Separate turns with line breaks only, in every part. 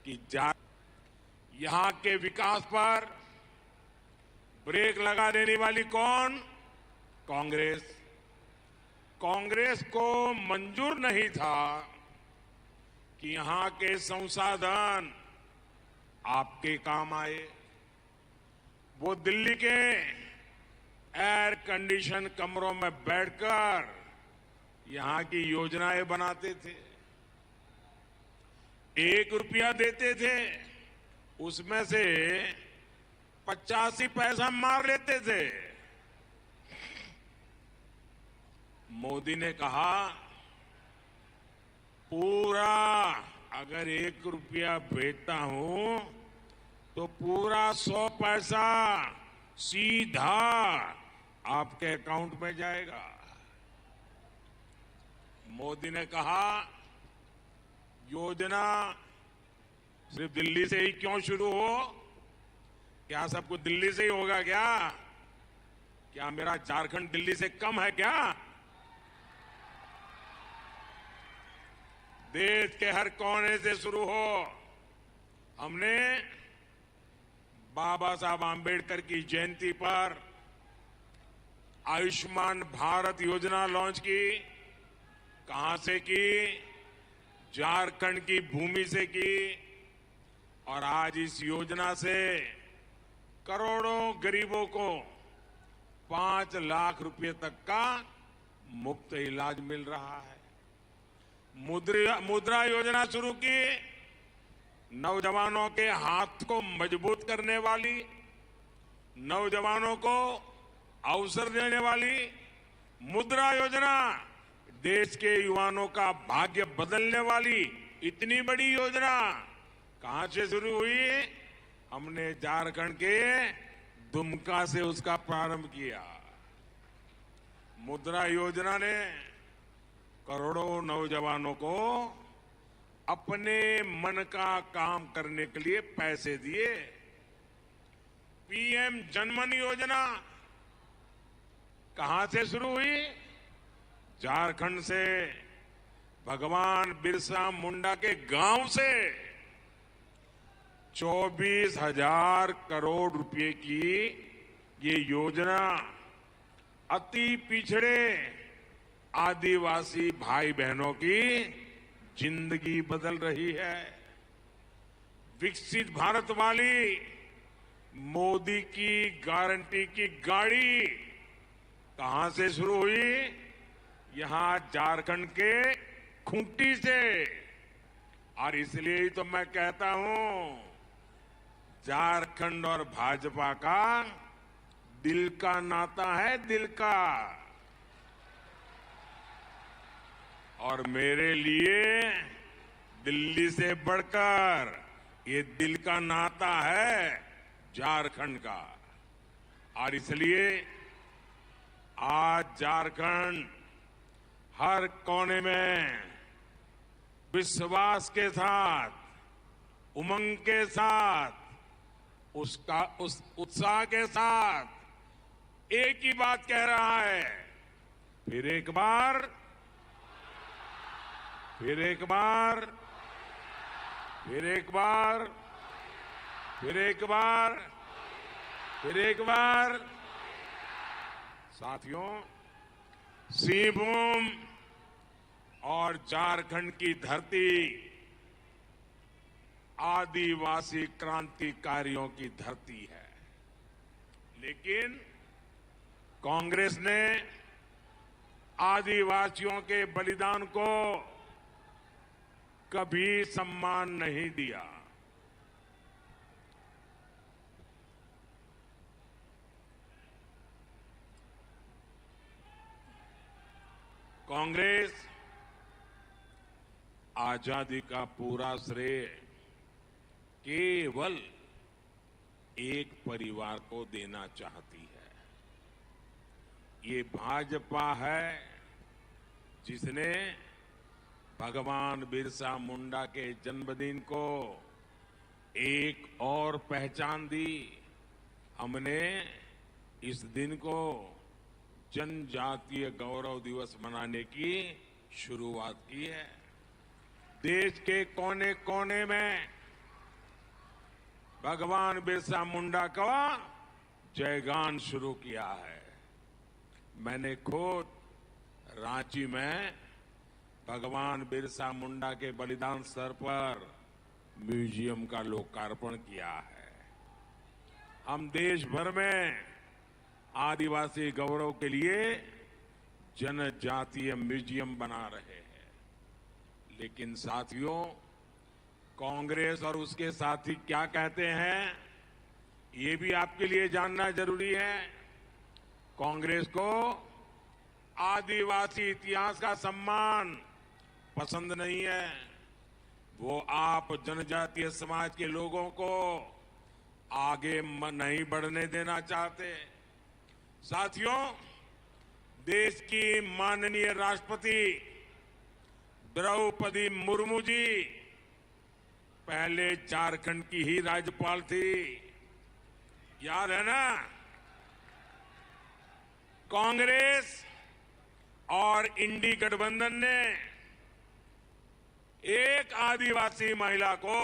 कि यहां के विकास पर ब्रेक लगा देने वाली कौन? कांग्रेस। कांग्रेस को मंजूर नहीं था कि यहां के संसाधन आपके काम आए। वो दिल्ली के एयर कंडीशन कमरों में बैठकर यहां की योजनाएं बनाते थे। 1 रुपया देते थे, उसमें से 85 पैसा मार लेते थे। मोदी ने कहा पूरा अगर 1 रुपया भेजता हूं तो पूरा 100 पैसा सीधा आपके अकाउंट में जाएगा। मोदी ने कहा योजना सिर्फ दिल्ली से ही क्यों शुरू हो? क्या सब कुछ दिल्ली से ही होगा क्या? क्या मेरा झारखंड दिल्ली से कम है क्या? देश के हर कोने से शुरू हो। हमने बाबा साहब आंबेडकर की जयंती पर आयुष्मान भारत योजना लॉन्च की। कहां से की? झारखंड की भूमि से की। और आज इस योजना से करोड़ों गरीबों को 5 लाख रुपए तक का मुफ्त इलाज मिल रहा है। मुद्रा योजना शुरू की। नौजवानों के हाथ को मजबूत करने वाली, नौजवानों को अवसर देने वाली मुद्रा योजना, देश के युवाओं का भाग्य बदलने वाली इतनी बड़ी योजना कहां से शुरू हुई? हमने झारखंड के दुमका से उसका प्रारंभ किया। मुद्रा योजना ने करोड़ों नौजवानों को अपने मन का काम करने के लिए पैसे दिए। पीएम जनधन योजना कहां से शुरू हुई? झारखंड से, भगवान बिरसा मुंडा के गांव से 24,000 करोड़ रुपए की ये योजना अति पिछड़े आदिवासी भाई बहनों की जिंदगी बदल रही है। विकसित भारत वाली मोदी की गारंटी की गाड़ी कहां से शुरू हुई? यहां झारखंड के खूंटी से। और इसलिए ही तो मैं कहता हूं झारखंड और भाजपा का दिल का नाता है, दिल का। और मेरे लिए दिल्ली से बढ़कर ये दिल का नाता है झारखंड का। और इसलिए आज झारखंड हर कोने में विश्वास के साथ, उमंग के साथ, उस उत्साह के साथ एक ही बात कह रहा है। फिर एक बार, फिर एक बार, फिर एक बार, फिर एक बार, फिर एक बार। साथियों, सिंहभूम और झारखंड की धरती आदिवासी क्रांतिकारियों की धरती है। लेकिन कांग्रेस ने आदिवासियों के बलिदान को कभी सम्मान नहीं दिया। कांग्रेस आजादी का पूरा श्रेय केवल एक परिवार को देना चाहती है। ये भाजपा है जिसने भगवान बिरसा मुंडा के जन्मदिन को एक और पहचान दी। हमने इस दिन को जनजातीय गौरव दिवस मनाने की शुरुआत की है। देश के कोने कोने में भगवान बिरसा मुंडा का जयगान शुरू किया है। मैंने खुद रांची में भगवान बिरसा मुंडा के बलिदान स्थल पर म्यूजियम का लोकार्पण किया है। हम देश भर में आदिवासी गौरव के लिए जनजातीय म्यूजियम बना रहे हैं। लेकिन साथियों, कांग्रेस और उसके साथी क्या कहते हैं, ये भी आपके लिए जानना जरूरी है। कांग्रेस को आदिवासी इतिहास का सम्मान पसंद नहीं है। वो आप जनजातीय समाज के लोगों को आगे नहीं बढ़ने देना चाहते। साथियों, देश की माननीय राष्ट्रपति द्रौपदी मुर्मू जी पहले झारखंड की ही राज्यपाल थी, याद है ना। कांग्रेस और इंडी गठबंधन ने एक आदिवासी महिला को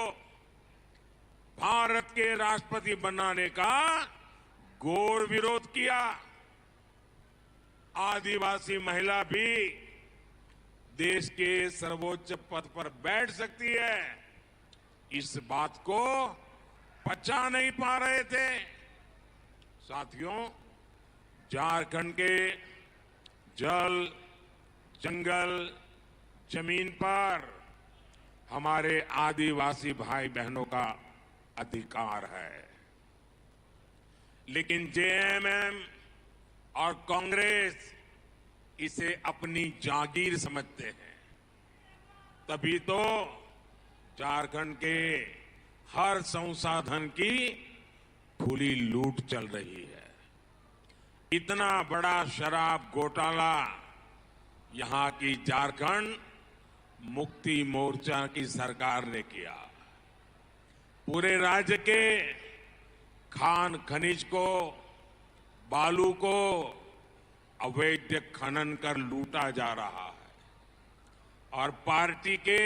भारत के राष्ट्रपति बनाने का घोर विरोध किया। आदिवासी महिला भी देश के सर्वोच्च पद पर बैठ सकती है, इस बात को पचा नहीं पा रहे थे। साथियों, झारखंड के जल, जंगल, जमीन पर हमारे आदिवासी भाई बहनों का अधिकार है। लेकिन जेएमएम और कांग्रेस इसे अपनी जागीर समझते हैं। तभी तो झारखंड के हर संसाधन की खुली लूट चल रही है। इतना बड़ा शराब घोटाला यहां की झारखंड मुक्ति मोर्चा की सरकार ने किया। पूरे राज्य के खान खनिज को, बालू को अवैध खनन कर लूटा जा रहा है और पार्टी के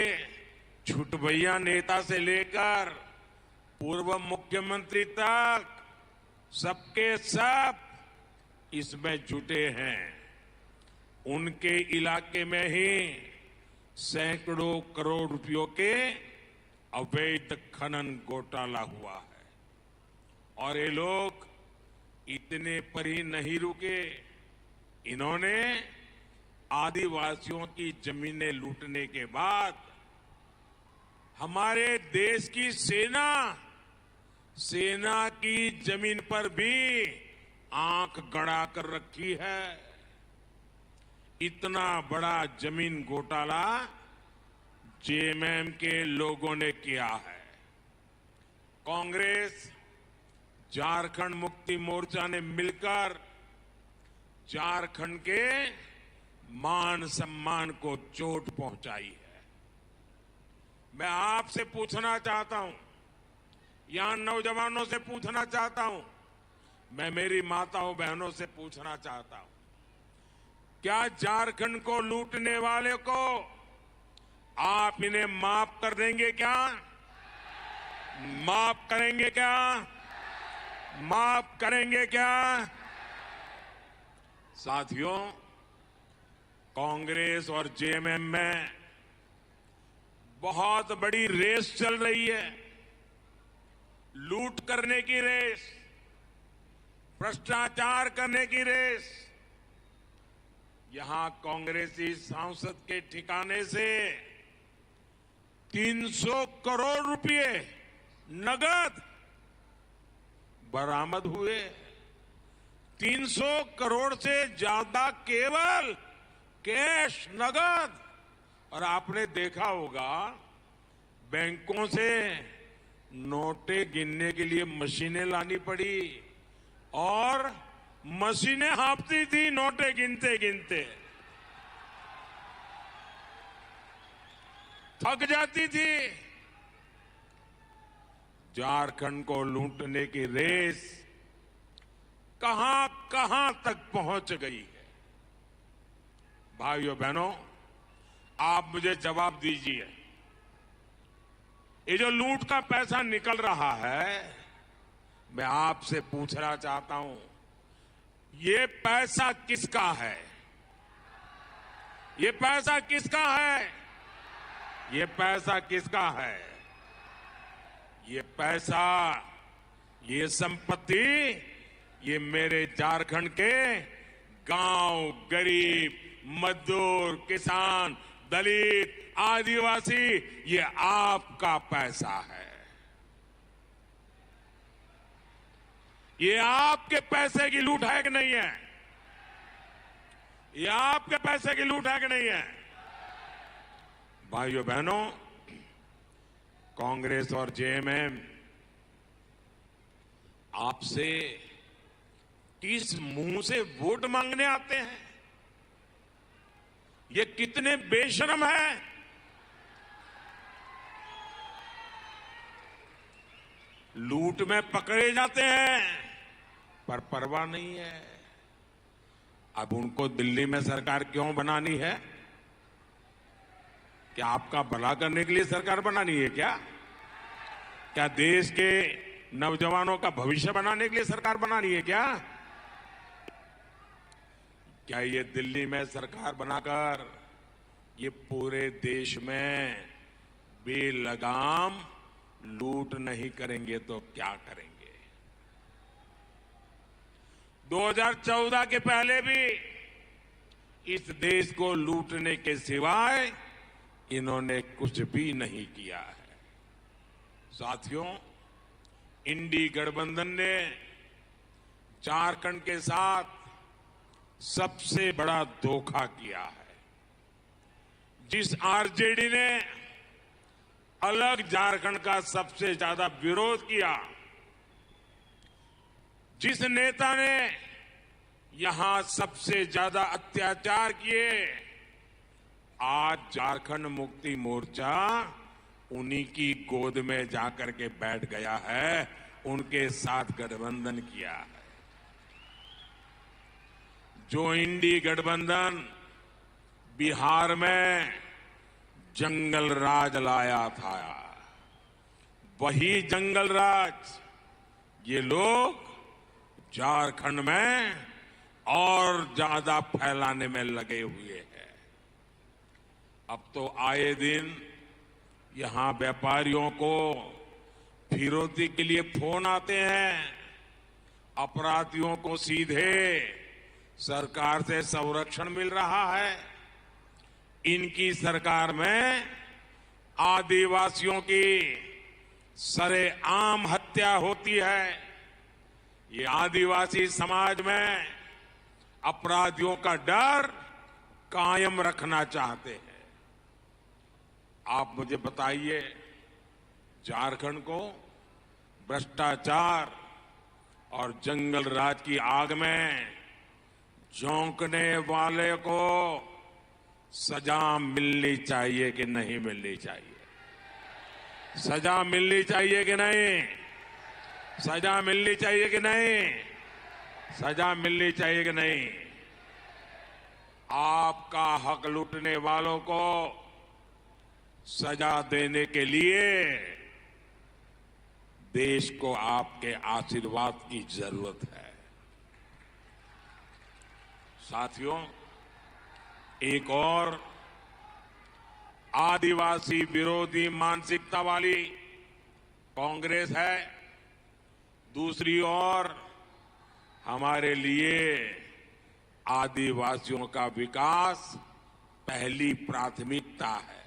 छुटभैया नेता से लेकर पूर्व मुख्यमंत्री तक सबके सब इसमें जुटे हैं। उनके इलाके में ही सैकड़ों करोड़ रुपयों के अवैध खनन घोटाला हुआ है और ये लोग इतने पर ही नहीं रुके। इन्होंने आदिवासियों की जमीनें लूटने के बाद हमारे देश की सेना की जमीन पर भी आंख गड़ा कर रखी है। इतना बड़ा जमीन घोटाला जेएमएम के लोगों ने किया है। कांग्रेस, झारखंड मुक्ति मोर्चा ने मिलकर झारखंड के मान सम्मान को चोट पहुंचाई है। मैं आपसे पूछना चाहता हूं, यहां नौजवानों से पूछना चाहता हूं, मैं मेरी माताओं बहनों से पूछना चाहता हूं, क्या झारखंड को लूटने वाले को आप इन्हें माफ कर देंगे क्या? माफ करेंगे क्या? माफ करेंगे क्या? साथियों, कांग्रेस और जेएमएम में बहुत बड़ी रेस चल रही है। लूट करने की रेस, भ्रष्टाचार करने की रेस। यहां कांग्रेसी सांसद के ठिकाने से 300 करोड़ रुपए नगद बरामद हुए। 300 करोड़ से ज्यादा केवल कैश, नगद। और आपने देखा होगा बैंकों से नोटें गिनने के लिए मशीनें लानी पड़ी और मशीनें हाँफती थी नोटें गिनते गिनते, थक जाती थी। झारखंड को लूटने की रेस कहां कहां तक पहुंच गई है। भाइयों बहनों, आप मुझे जवाब दीजिए, ये जो लूट का पैसा निकल रहा है, मैं आपसे पूछना चाहता हूं, ये पैसा किसका है? ये पैसा किसका है? ये पैसा किसका है? ये पैसा, ये संपत्ति, ये मेरे झारखंड के गांव, गरीब, मजदूर, किसान, दलित, आदिवासी, ये आपका पैसा है। ये आपके पैसे की लूट है कि नहीं है? ये आपके पैसे की लूट है कि नहीं है? भाइयों बहनों, कांग्रेस और जेएमएम आपसे किस मुंह से वोट मांगने आते हैं? ये कितने बेशर्म हैं। लूट में पकड़े जाते हैं पर परवाह नहीं है। अब उनको दिल्ली में सरकार क्यों बनानी है? क्या आपका भला करने के लिए सरकार बनानी है क्या? क्या देश के नौजवानों का भविष्य बनाने के लिए सरकार बनानी है क्या? क्या ये दिल्ली में सरकार बनाकर ये पूरे देश में बेलगाम लूट नहीं करेंगे तो क्या करेंगे? 2014 के पहले भी इस देश को लूटने के सिवाय इन्होंने कुछ भी नहीं किया है। साथियों, इंडी गठबंधन ने झारखंड के साथ सबसे बड़ा धोखा किया है। जिस आरजेडी ने अलग झारखंड का सबसे ज्यादा विरोध किया, जिस नेता ने यहां सबसे ज्यादा अत्याचार किए, आज झारखंड मुक्ति मोर्चा उन्हीं की गोद में जाकर के बैठ गया है, उनके साथ गठबंधन किया है। जो इंडी गठबंधन बिहार में जंगल राज लाया था, वही जंगल राज ये लोग झारखंड में और ज्यादा फैलाने में लगे हुए हैं। अब तो आए दिन यहां व्यापारियों को फिरौती के लिए फोन आते हैं, अपराधियों को सीधे सरकार से संरक्षण मिल रहा है। इनकी सरकार में आदिवासियों की सरेआम हत्या होती है। ये आदिवासी समाज में अपराधियों का डर कायम रखना चाहते हैं। आप मुझे बताइए, झारखंड को भ्रष्टाचार और जंगल राज की आग में झोंकने वाले को सजा मिलनी चाहिए कि नहीं मिलनी चाहिए? सजा मिलनी चाहिए कि नहीं? सजा मिलनी चाहिए कि नहीं? सजा मिलनी चाहिए कि नहीं? आपका हक लूटने वालों को सजा देने के लिए देश को आपके आशीर्वाद की जरूरत है। साथियों, एक और आदिवासी विरोधी मानसिकता वाली कांग्रेस है, दूसरी ओर हमारे लिए आदिवासियों का विकास पहली प्राथमिकता है।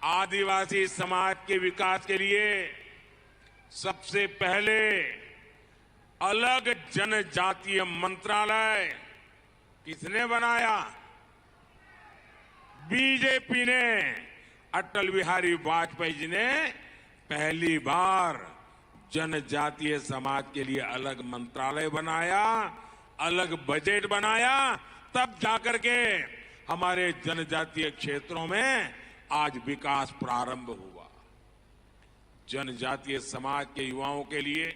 आदिवासी समाज के विकास के लिए सबसे पहले अलग जनजातीय मंत्रालय किसने बनाया? बीजेपी ने। अटल बिहारी वाजपेयी जी ने पहली बार जनजातीय समाज के लिए अलग मंत्रालय बनाया, अलग बजट बनाया, तब जाकर के हमारे जनजातीय क्षेत्रों में आज विकास प्रारंभ हुआ। जनजातीय समाज के युवाओं के लिए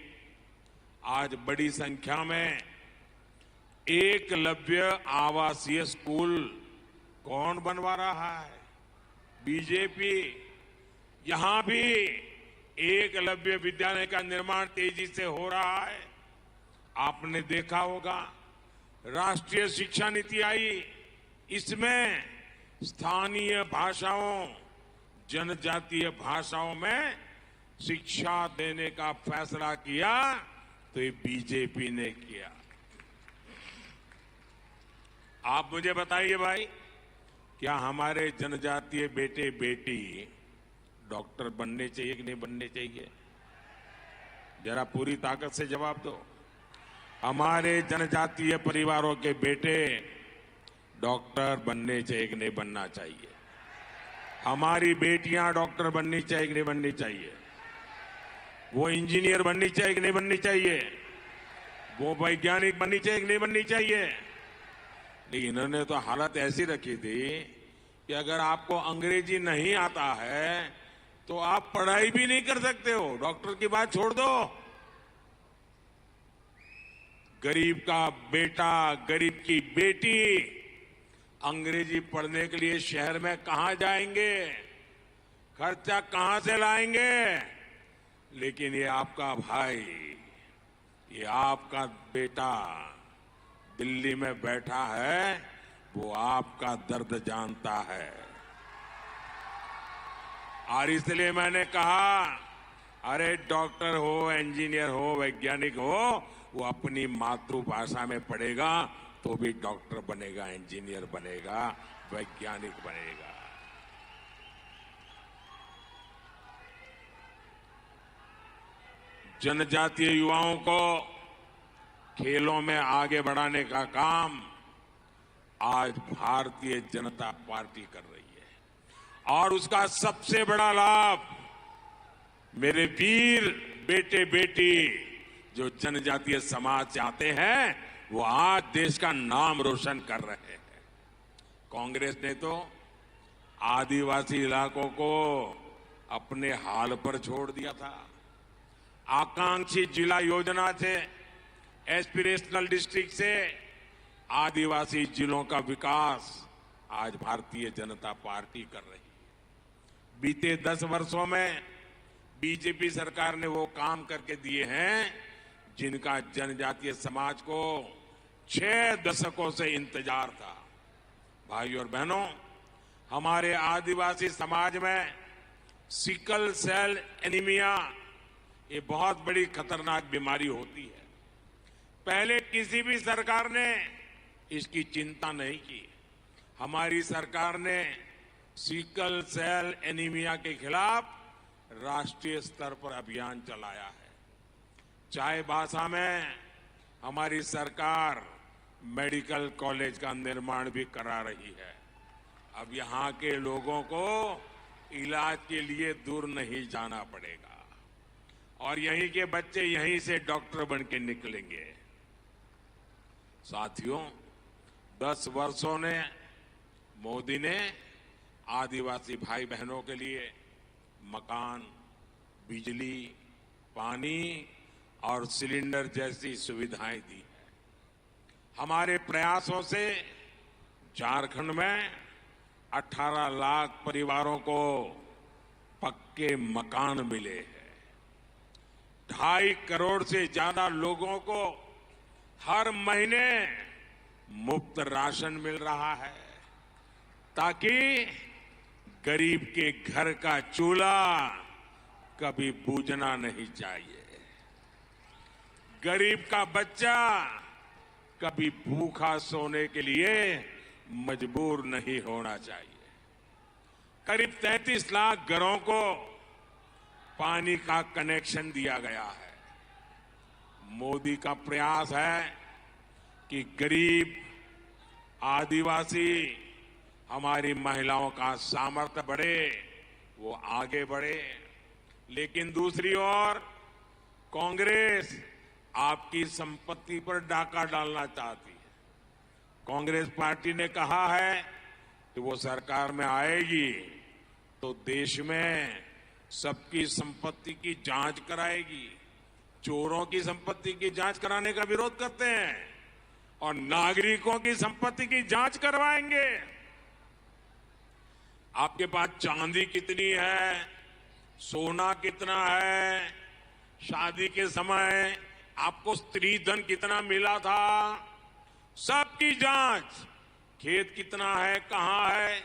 आज बड़ी संख्या में एकलव्य आवासीय स्कूल कौन बनवा रहा है? बीजेपी। यहां भी एकलव्य विद्यालय का निर्माण तेजी से हो रहा है। आपने देखा होगा राष्ट्रीय शिक्षा नीति आई, इसमें स्थानीय भाषाओं, जनजातीय भाषाओं में शिक्षा देने का फैसला किया तो ये बीजेपी ने किया। आप मुझे बताइए भाई, क्या हमारे जनजातीय बेटे बेटी डॉक्टर बनने चाहिए कि नहीं बनने चाहिए? जरा पूरी ताकत से जवाब दो। हमारे जनजातीय परिवारों के बेटे डॉक्टर बनने चाहिए कि नहीं बनना चाहिए? हमारी बेटियां डॉक्टर बननी चाहिए कि नहीं बननी चाहिए? वो इंजीनियर बननी चाहिए कि नहीं बननी चाहिए? वो वैज्ञानिक बननी चाहिए कि नहीं बननी चाहिए? लेकिन इन्होंने तो हालत ऐसी रखी थी कि अगर आपको अंग्रेजी नहीं आता है तो आप पढ़ाई भी नहीं कर सकते हो। डॉक्टर की बात छोड़ दो। गरीब का बेटा, गरीब की बेटी अंग्रेजी पढ़ने के लिए शहर में कहां जाएंगे? खर्चा कहां से लाएंगे? लेकिन ये आपका भाई, ये आपका बेटा दिल्ली में बैठा है, वो आपका दर्द जानता है। और इसलिए मैंने कहा, अरे डॉक्टर हो, इंजीनियर हो, वैज्ञानिक हो, वो अपनी मातृभाषा में पढ़ेगा तो भी डॉक्टर बनेगा, इंजीनियर बनेगा, वैज्ञानिक बनेगा। जनजातीय युवाओं को खेलों में आगे बढ़ाने का काम आज भारतीय जनता पार्टी कर रही है और उसका सबसे बड़ा लाभ मेरे वीर बेटे बेटी जो जनजातीय समाज से आते हैं वो आज देश का नाम रोशन कर रहे हैं। कांग्रेस ने तो आदिवासी इलाकों को अपने हाल पर छोड़ दिया था। आकांक्षी जिला योजना से, एस्पिरेशनल डिस्ट्रिक्ट से आदिवासी जिलों का विकास आज भारतीय जनता पार्टी कर रही है। बीते 10 वर्षों में बीजेपी सरकार ने वो काम करके दिए हैं जिनका जनजातीय समाज को 6 दशकों से इंतजार था। भाइयों और बहनों, हमारे आदिवासी समाज में सिकल सेल एनीमिया ये बहुत बड़ी खतरनाक बीमारी होती है। पहले किसी भी सरकार ने इसकी चिंता नहीं की। हमारी सरकार ने सिकल सेल एनीमिया के खिलाफ राष्ट्रीय स्तर पर अभियान चलाया है। चाय भाषा में हमारी सरकार मेडिकल कॉलेज का निर्माण भी करा रही है। अब यहां के लोगों को इलाज के लिए दूर नहीं जाना पड़ेगा और यहीं के बच्चे यहीं से डॉक्टर बन के निकलेंगे। साथियों, 10 वर्षों ने मोदी ने आदिवासी भाई बहनों के लिए मकान, बिजली, पानी और सिलेंडर जैसी सुविधाएं दी है। हमारे प्रयासों से झारखंड में 18 लाख परिवारों को पक्के मकान मिले हैं। 2.5 करोड़ से ज्यादा लोगों को हर महीने मुफ्त राशन मिल रहा है ताकि गरीब के घर का चूल्हा कभी बुझना नहीं चाहिए। गरीब का बच्चा कभी भूखा सोने के लिए मजबूर नहीं होना चाहिए। करीब 33 लाख घरों को पानी का कनेक्शन दिया गया है। मोदी का प्रयास है कि गरीब, आदिवासी, हमारी महिलाओं का सामर्थ्य बढ़े, वो आगे बढ़े। लेकिन दूसरी ओर कांग्रेस आपकी संपत्ति पर डाका डालना चाहती है। कांग्रेस पार्टी ने कहा है कि वो सरकार में आएगी तो देश में सबकी संपत्ति की जांच कराएगी। चोरों की संपत्ति की जांच कराने का विरोध करते हैं और नागरिकों की संपत्ति की जांच करवाएंगे। आपके पास चांदी कितनी है, सोना कितना है, शादी के समय आपको स्त्री धन कितना मिला था, सबकी जांच, खेत कितना है, कहां है,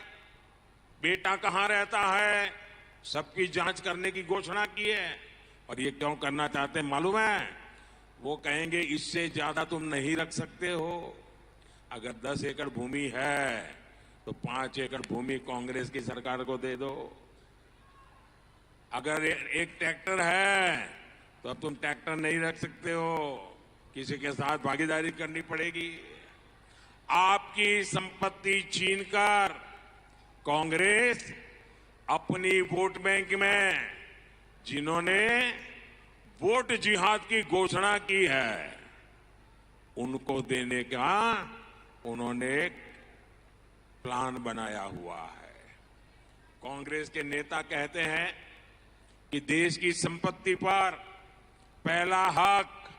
बेटा कहां रहता है, सबकी जांच करने की घोषणा की है। और ये क्यों करना चाहते हैं मालूम है? वो कहेंगे इससे ज्यादा तुम नहीं रख सकते हो। अगर 10 एकड़ भूमि है तो 5 एकड़ भूमि कांग्रेस की सरकार को दे दो। अगर एक ट्रैक्टर है तो अब तुम ट्रैक्टर नहीं रख सकते हो, किसी के साथ भागीदारी करनी पड़ेगी। आपकी संपत्ति छीनकर कांग्रेस अपनी वोट बैंक में जिन्होंने वोट जिहाद की घोषणा की है उनको देने का उन्होंने प्लान बनाया हुआ है। कांग्रेस के नेता कहते हैं कि देश की संपत्ति पर पहला हक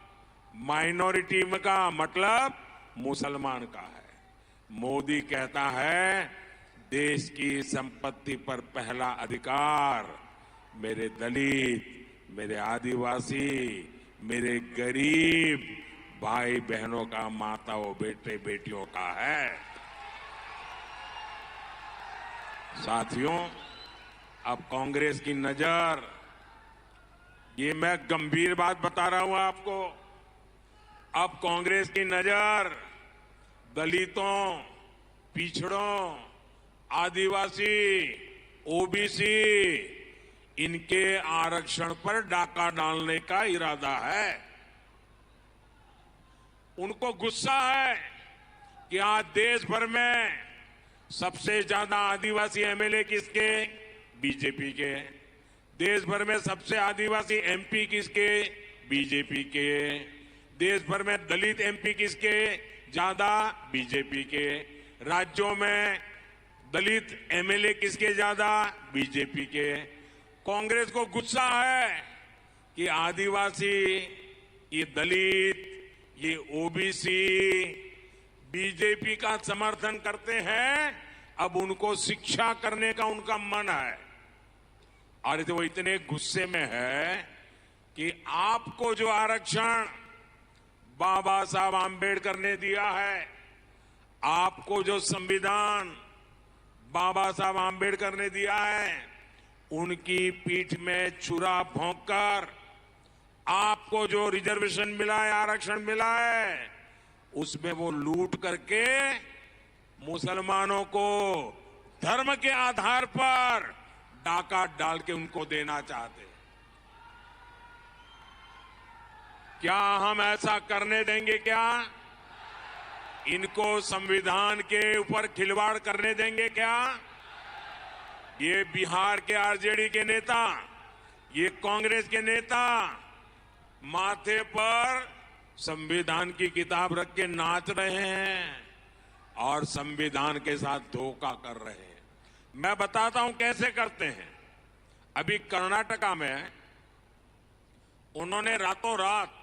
माइनॉरिटी का मतलब मुसलमान का है। मोदी कहता है देश की संपत्ति पर पहला अधिकार मेरे दलित, मेरे आदिवासी, मेरे गरीब भाई बहनों का, माताओं, बेटे बेटियों का है। साथियों, अब कांग्रेस की नजर, ये मैं गंभीर बात बता रहा हूं आपको, अब कांग्रेस की नजर दलितों, पिछड़ों, आदिवासी, ओबीसी, इनके आरक्षण पर डाका डालने का इरादा है। उनको गुस्सा है कि आज देश भर में सबसे ज्यादा आदिवासी एमएलए किसके? बीजेपी के। देश भर में सबसे आदिवासी एमपी किसके? बीजेपी के। देश भर में दलित एमपी किसके ज्यादा? बीजेपी के। राज्यों में दलित एमएलए किसके ज्यादा? बीजेपी के। कांग्रेस को गुस्सा है कि आदिवासी, ये दलित, ये ओबीसी बीजेपी का समर्थन करते हैं, अब उनको शिक्षा करने का उनका मन है। और तो वो इतने गुस्से में है कि आपको जो आरक्षण बाबा साहब आंबेडकर ने दिया है, आपको जो संविधान बाबा साहब आंबेडकर ने दिया है, उनकी पीठ में छुरा भोंककर आपको जो रिजर्वेशन मिला है, आरक्षण मिला है, उसमें वो लूट करके मुसलमानों को धर्म के आधार पर डाका डाल के उनको देना चाहते। क्या हम ऐसा करने देंगे? क्या इनको संविधान के ऊपर खिलवाड़ करने देंगे? क्या ये बिहार के आरजेडी के नेता, ये कांग्रेस के नेता माथे पर संविधान की किताब रख के नाच रहे हैं और संविधान के साथ धोखा कर रहे हैं। मैं बताता हूं कैसे करते हैं। अभी कर्नाटका में उन्होंने रातों रात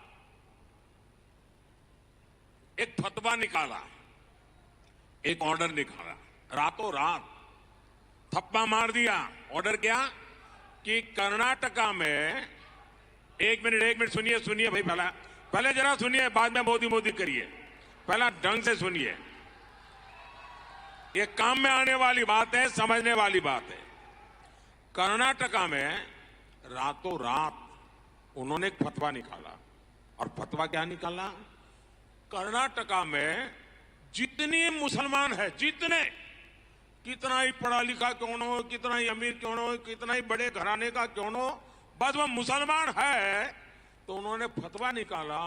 एक फतवा निकाला, एक ऑर्डर निकाला, रातों रात थप्पा मार दिया। ऑर्डर क्या कि कर्नाटका में, एक मिनट सुनिए भाई, पहले जरा सुनिए, बाद में मोदी करिए। पहला ढंग से सुनिए, ये काम में आने वाली बात है, समझने वाली बात है। कर्नाटका में रातों रात उन्होंने एक फतवा निकाला। और फतवा क्या निकाला? कर्नाटका में जितने मुसलमान है, जितने, कितना ही पढ़ा लिखा क्यों न हो, कितना ही अमीर क्यों न हो, कितना ही बड़े घराने का क्यों न हो, बस वह मुसलमान है, तो उन्होंने फतवा निकाला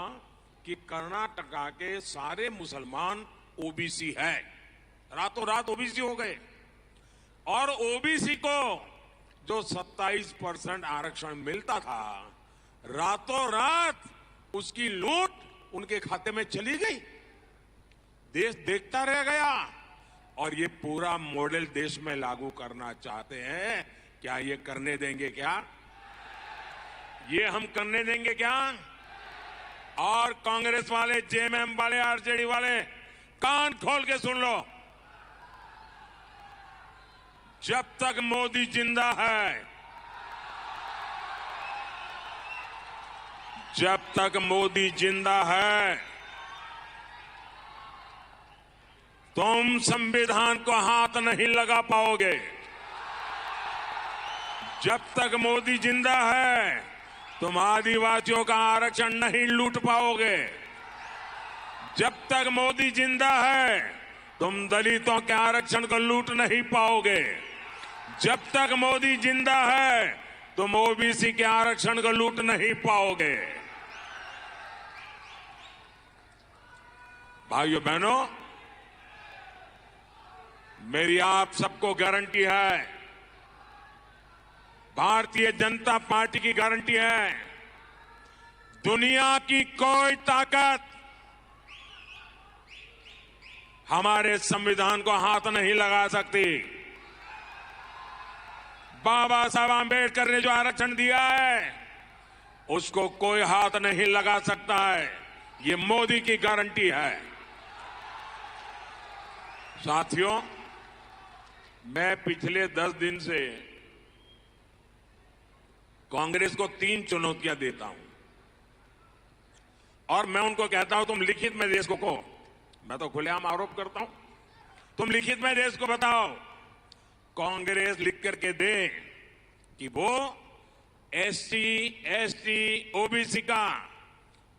कि कर्नाटका के सारे मुसलमान ओबीसी है। रातों रात ओबीसी हो गए। और ओबीसी को जो 27% आरक्षण मिलता था, रातों रात उसकी लूट उनके खाते में चली गई। देश देखता रह गया। और ये पूरा मॉडल देश में लागू करना चाहते हैं। क्या ये करने देंगे? क्या ये हम करने देंगे? क्या? और कांग्रेस वाले, जेएमएम वाले, आरजेडी वाले, कान खोल के सुन लो, जब तक मोदी जिंदा है, जब तक मोदी जिंदा है तुम संविधान को हाथ नहीं लगा पाओगे। जब तक मोदी जिंदा है तुम आदिवासियों का आरक्षण नहीं लूट पाओगे। जब तक मोदी जिंदा है तुम दलितों के आरक्षण को लूट नहीं पाओगे। जब तक मोदी जिंदा है तुम ओबीसी के आरक्षण को लूट नहीं पाओगे। भाइयों बहनों, मेरी आप सबको गारंटी है, भारतीय जनता पार्टी की गारंटी है, दुनिया की कोई ताकत हमारे संविधान को हाथ नहीं लगा सकती। बाबा साहब आंबेडकर ने जो आरक्षण दिया है उसको कोई हाथ नहीं लगा सकता है। ये मोदी की गारंटी है। साथियों, मैं पिछले 10 दिन से कांग्रेस को 3 चुनौतियां देता हूं और मैं उनको कहता हूं तुम लिखित में देश को कहो। मैं तो खुलेआम आरोप करता हूं, तुम लिखित में देश को बताओ। कांग्रेस लिख करके दे कि वो एससी, एसटी, ओबीसी का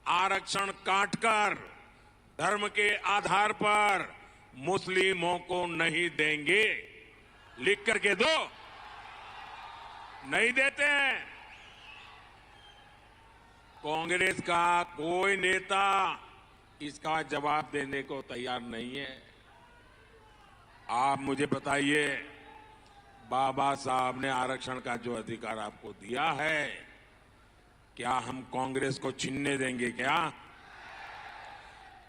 आरक्षण काटकर धर्म के आधार पर मुस्लिमों को नहीं देंगे। लिख करके दो। नहीं देते हैं। कांग्रेस का कोई नेता इसका जवाब देने को तैयार नहीं है। आप मुझे बताइए, बाबा साहब ने आरक्षण का जो अधिकार आपको दिया है, क्या हम कांग्रेस को छीनने देंगे क्या?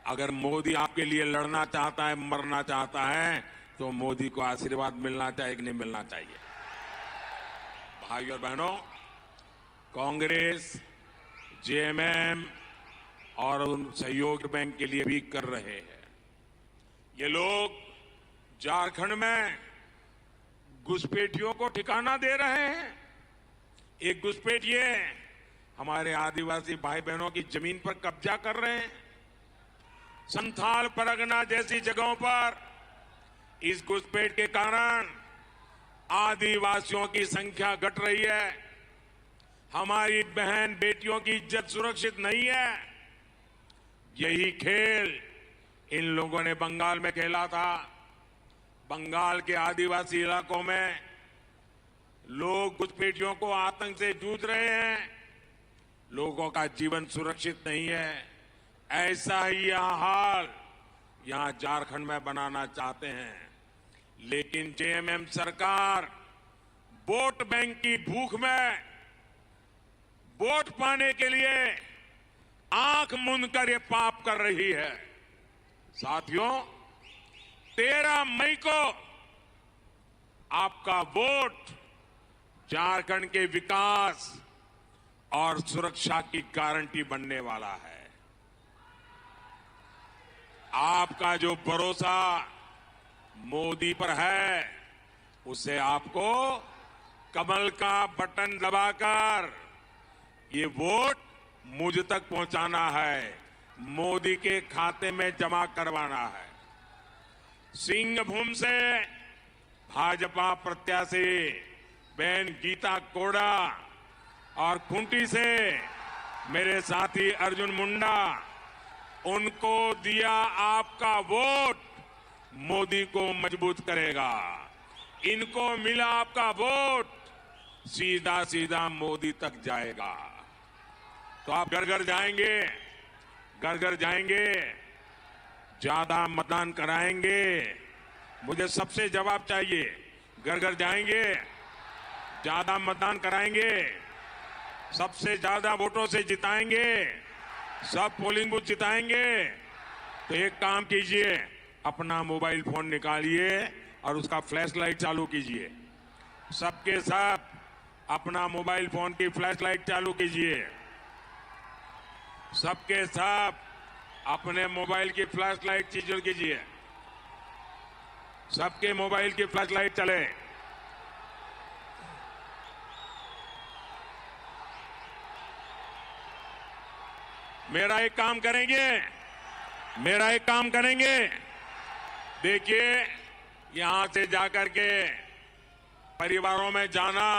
अगर मोदी आपके लिए लड़ना चाहता है, मरना चाहता है, तो मोदी को आशीर्वाद मिलना चाहिए कि नहीं मिलना चाहिए? भाइयों और बहनों, कांग्रेस जेएमएम और उन सहयोग बैंक के लिए भी कर रहे हैं। ये लोग झारखंड में घुसपैठियों को ठिकाना दे रहे हैं। एक घुसपैठिए हमारे आदिवासी भाई बहनों की जमीन पर कब्जा कर रहे हैं। संथाल परगना जैसी जगहों पर इस घुसपैठ के कारण आदिवासियों की संख्या घट रही है। हमारी बहन बेटियों की इज्जत सुरक्षित नहीं है। यही खेल इन लोगों ने बंगाल में खेला था। बंगाल के आदिवासी इलाकों में लोग घुसपैठियों को आतंक से जूझ रहे हैं। लोगों का जीवन सुरक्षित नहीं है। ऐसा ही यह हाल यहां झारखंड में बनाना चाहते हैं। लेकिन जेएमएम सरकार वोट बैंक की भूख में वोट पाने के लिए आंख मूंद कर ये पाप कर रही है। साथियों, 13 मई को आपका वोट झारखंड के विकास और सुरक्षा की गारंटी बनने वाला है। आपका जो भरोसा मोदी पर है, उसे आपको कमल का बटन दबाकर ये वोट मुझ तक पहुंचाना है, मोदी के खाते में जमा करवाना है। सिंहभूम से भाजपा प्रत्याशी बहन गीता कोड़ा और खूंटी से मेरे साथी अर्जुन मुंडा, उनको दिया आपका वोट मोदी को मजबूत करेगा। इनको मिला आपका वोट सीधा सीधा मोदी तक जाएगा। तो आप घर घर जाएंगे, घर घर जाएंगे, ज्यादा मतदान कराएंगे। मुझे सबसे जवाब चाहिए। घर घर जाएंगे, ज्यादा मतदान कराएंगे, सबसे ज्यादा वोटों से जिताएंगे, सब पोलिंग बूथ जिताएंगे। तो एक काम कीजिए, अपना मोबाइल फोन निकालिए और उसका फ्लैश लाइट चालू कीजिए। सबके सब अपना मोबाइल फोन की फ्लैश लाइट चालू कीजिए। सबके सब अपने मोबाइल की फ्लैश लाइट चालू कीजिए। सबके मोबाइल की फ्लैश लाइट चले। मेरा एक काम करेंगे। देखिए, यहां से जाकर के परिवारों में जाना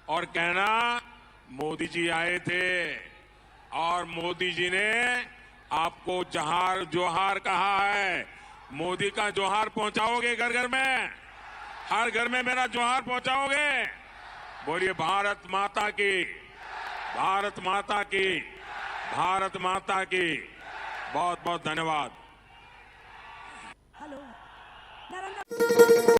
और कहना मोदी जी आए थे और मोदी जी ने आपको जोहार कहा है। मोदी का जोहार पहुंचाओगे घर घर में, हर घर में मेरा जोहार पहुंचाओगे। बोलिए भारत माता की, भारत माता की, भारत माता की। बहुत बहुत धन्यवाद।